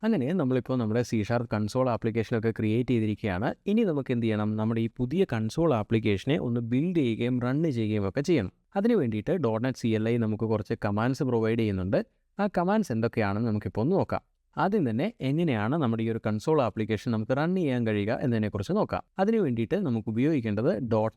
അങ്ങനെ നമ്മളിപ്പോൾ നമ്മുടെ സി ഷാർപ്പ് കൺസോൾ ആപ്ലിക്കേഷനൊക്കെ ക്രിയേറ്റ് ചെയ്തിരിക്കുകയാണ്. ഇനി നമുക്ക് എന്ത് ചെയ്യണം? നമ്മുടെ ഈ പുതിയ കൺസോൾ ആപ്ലിക്കേഷനെ ഒന്ന് ബിൽഡ് ചെയ്യുകയും റൺ ചെയ്യുകയും ഒക്കെ ചെയ്യണം. അതിന് വേണ്ടിയിട്ട് ഡോട്ട് CLI നമുക്ക് കുറച്ച് കമാൻഡ്സ് പ്രൊവൈഡ് ചെയ്യുന്നുണ്ട്. ആ കമാൻഡ്സ് എന്തൊക്കെയാണെന്ന് നമുക്കിപ്പോൾ ഒന്ന് നോക്കാം. ആദ്യം തന്നെ എങ്ങനെയാണ് നമ്മുടെ ഈ ഒരു കൺസോൾ ആപ്ലിക്കേഷൻ നമുക്ക് റൺ ചെയ്യാൻ കഴിയുക എന്നതിനെക്കുറിച്ച് നോക്കാം. അതിന് വേണ്ടിയിട്ട് നമുക്ക് ഉപയോഗിക്കേണ്ടത്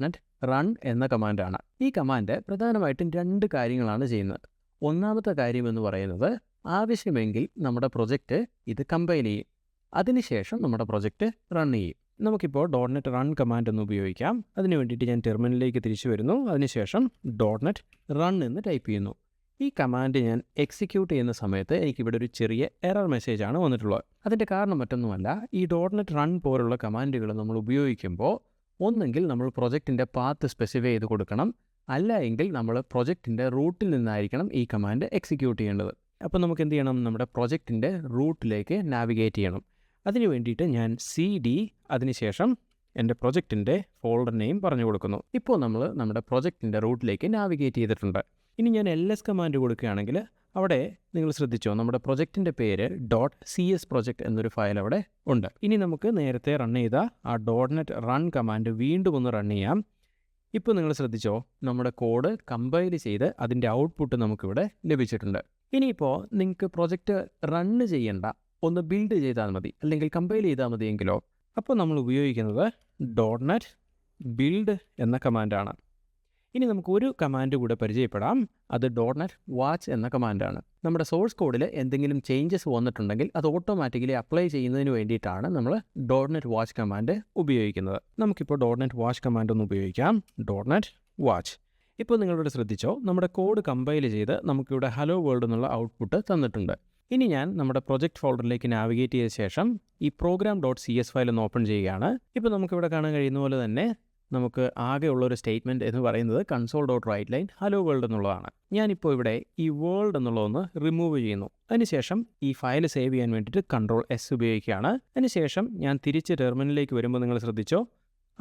.NET റൺ എന്ന കമാൻഡാണ്. ഈ കമാൻഡ് പ്രധാനമായിട്ടും 2 കാര്യങ്ങളാണ് ചെയ്യുന്നത്. ഒന്നാമത്തെ കാര്യം എന്ന് പറയുന്നത്, ആവശ്യമെങ്കിൽ നമ്മുടെ പ്രൊജക്റ്റ് ഇത് കമ്പൈൽ ചെയ്യും. അതിനുശേഷം നമ്മുടെ പ്രൊജക്റ്റ് റൺ ചെയ്യും. നമുക്കിപ്പോൾ .NET റൺ കമാൻഡ് ഒന്ന് ഉപയോഗിക്കാം. അതിന് വേണ്ടിയിട്ട് ഞാൻ ടെർമിനലിലേക്ക് തിരിച്ചു വരുന്നു. അതിനുശേഷം .NET റൺ എന്ന് ടൈപ്പ് ചെയ്യുന്നു. ഈ കമാൻഡ് ഞാൻ എക്സിക്യൂട്ട് ചെയ്യുന്ന സമയത്ത് എനിക്കിവിടെ ഒരു ചെറിയ എറർ മെസ്സേജാണ് വന്നിട്ടുള്ളത്. അതിൻ്റെ കാരണം മറ്റൊന്നുമല്ല, ഈ .NET റൺ പോലുള്ള കമാൻഡുകൾ നമ്മൾ ഉപയോഗിക്കുമ്പോൾ ഒന്നെങ്കിൽ നമ്മൾ പ്രൊജക്റ്റിൻ്റെ പാത്ത് സ്പെസിഫൈ ചെയ്ത് കൊടുക്കണം, അല്ല എങ്കിൽ നമ്മൾ പ്രൊജക്റ്റിൻ്റെ റൂട്ടിൽ നിന്നായിരിക്കണം ഈ കമാൻഡ് എക്സിക്യൂട്ട് ചെയ്യേണ്ടത്. അപ്പോൾ നമുക്ക് എന്ത് ചെയ്യണം? നമ്മുടെ പ്രൊജക്റ്റിൻ്റെ റൂട്ടിലേക്ക് നാവിഗേറ്റ് ചെയ്യണം. അതിന് വേണ്ടിയിട്ട് ഞാൻ CD അതിനുശേഷം എൻ്റെ പ്രൊജക്റ്റിൻ്റെ ഫോൾഡർ നെയിം പറഞ്ഞു കൊടുക്കുന്നു. ഇപ്പോൾ നമ്മൾ നമ്മുടെ പ്രൊജക്റ്റിൻ്റെ റൂട്ടിലേക്ക് നാവിഗേറ്റ് ചെയ്തിട്ടുണ്ട്. ഇനി ഞാൻ LS കമാൻഡ് കൊടുക്കുകയാണെങ്കിൽ അവിടെ നിങ്ങൾ ശ്രദ്ധിച്ചോ, നമ്മുടെ പ്രൊജക്റ്റിൻ്റെ പേര് .CS പ്രൊജക്റ്റ് എന്നൊരു ഫയൽ അവിടെ ഉണ്ട്. ഇനി നമുക്ക് നേരത്തെ റൺ ചെയ്ത ആ .NET റൺ കമാൻഡ് വീണ്ടും ഒന്ന് റൺ ചെയ്യാം. ഇപ്പോൾ നിങ്ങൾ ശ്രദ്ധിച്ചോ, നമ്മുടെ കോഡ് കമ്പൈൽ ചെയ്ത് അതിൻ്റെ ഔട്ട്പുട്ട് നമുക്കിവിടെ ലഭിച്ചിട്ടുണ്ട്. ഇനിയിപ്പോൾ നിങ്ങൾക്ക് പ്രൊജക്റ്റ് റണ്ണ് ചെയ്യേണ്ട, ഒന്ന് ബിൽഡ് ചെയ്താൽ മതി, അല്ലെങ്കിൽ കമ്പൈൽ ചെയ്താൽ മതിയെങ്കിലോ, അപ്പോൾ നമ്മൾ ഉപയോഗിക്കുന്നത് .NET ബിൽഡ് എന്ന കമാൻഡാണ്. ഇനി നമുക്ക് ഒരു കമാൻഡ് കൂടെ പരിചയപ്പെടാം. അത് .NET വാച്ച് എന്ന കമാൻഡാണ്. നമ്മുടെ സോഴ്സ് കോഡിൽ എന്തെങ്കിലും ചേഞ്ചസ് വന്നിട്ടുണ്ടെങ്കിൽ അത് ഓട്ടോമാറ്റിക്കലി അപ്ലൈ ചെയ്യുന്നതിന് വേണ്ടിയിട്ടാണ് നമ്മൾ .NET വാച്ച് കമാൻഡ് ഉപയോഗിക്കുന്നത്. നമുക്കിപ്പോൾ .NET വാച്ച് കമാൻഡ് ഒന്ന് ഉപയോഗിക്കാം. .NET watch. ഇപ്പോൾ നിങ്ങളിവിടെ ശ്രദ്ധിച്ചോ, നമ്മുടെ കോഡ് കമ്പൈൽ ചെയ്ത് നമുക്കിവിടെ ഹലോ വേൾഡ് എന്നുള്ള ഔട്ട്പുട്ട് തന്നിട്ടുണ്ട്. ഇനി ഞാൻ നമ്മുടെ പ്രൊജക്റ്റ് ഫോൾഡറിലേക്ക് നാവിഗേറ്റ് ചെയ്ത ശേഷം ഈ program.cs ഫയൽ ഒന്ന് ഓപ്പൺ ചെയ്യുകയാണ്. ഇപ്പോൾ നമുക്കിവിടെ കാണാൻ കഴിയുന്ന പോലെ തന്നെ നമുക്ക് ആകെയുള്ളൊരു സ്റ്റേറ്റ്മെൻറ്റ് എന്ന് പറയുന്നത് console.writeline ഹലോ വേൾഡ് എന്നുള്ളതാണ്. ഞാനിപ്പോൾ ഇവിടെ ഈ വേൾഡ് എന്നുള്ളതൊന്ന് റിമൂവ് ചെയ്യുന്നു. അതിനുശേഷം ഈ ഫയൽ സേവ് ചെയ്യാൻ വേണ്ടിയിട്ട് Ctrl+S ഉപയോഗിക്കുകയാണ്. അതിനുശേഷം ഞാൻ തിരിച്ച് ടെർമിനലിലേക്ക് വരുമ്പോൾ നിങ്ങൾ ശ്രദ്ധിച്ചോ,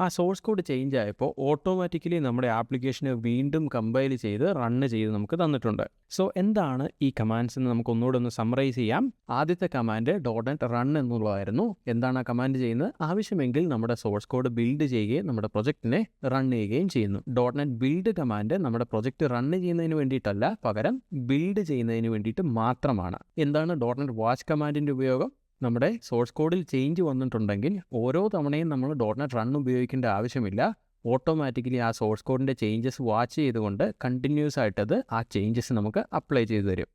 ആ സോഴ്സ് കോഡ് ചേഞ്ച് ആയപ്പോൾ ഓട്ടോമാറ്റിക്കലി നമ്മുടെ ആപ്ലിക്കേഷന് വീണ്ടും കമ്പൈൽ ചെയ്ത് റണ്ണ് ചെയ്ത് നമുക്ക് തന്നിട്ടുണ്ട്. സോ എന്താണ് ഈ കമാൻഡ്സ് എന്ന് നമുക്ക് ഒന്നുകൂടെ ഒന്ന് സമ്മറൈസ് ചെയ്യാം. ആദ്യത്തെ കമാൻഡ് .NET റൺ എന്നുള്ളതായിരുന്നു. എന്താണ് ആ കമാൻഡ് ചെയ്യുന്നത്? ആവശ്യമെങ്കിൽ നമ്മുടെ സോഴ്സ് കോഡ് ബിൽഡ് ചെയ്യുകയും നമ്മുടെ പ്രൊജക്റ്റിനെ റൺ ചെയ്യുകയും ചെയ്യുന്നു. .NET ബിൽഡ് കമാൻഡ് നമ്മുടെ പ്രൊജക്റ്റ് റൺ ചെയ്യുന്നതിന് വേണ്ടിയിട്ടല്ല, പകരം ബിൽഡ് ചെയ്യുന്നതിന് വേണ്ടിയിട്ട് മാത്രമാണ്. എന്താണ് .NET വാച്ച് കമാൻഡിൻ്റെ ഉപയോഗം? നമ്മുടെ സോഴ്സ് കോഡിൽ ചേഞ്ച് വന്നിട്ടുണ്ടെങ്കിൽ ഓരോ തവണയും നമ്മൾ .NET റൺ ഉപയോഗിക്കേണ്ട ആവശ്യമില്ല. ഓട്ടോമാറ്റിക്കലി ആ സോഴ്സ് കോഡിൻ്റെ ചേഞ്ചസ് വാച്ച് ചെയ്തുകൊണ്ട് കണ്ടിന്യൂസ് ആയിട്ടത് ആ ചേഞ്ചസ് നമുക്ക് അപ്ലൈ ചെയ്തു തരും.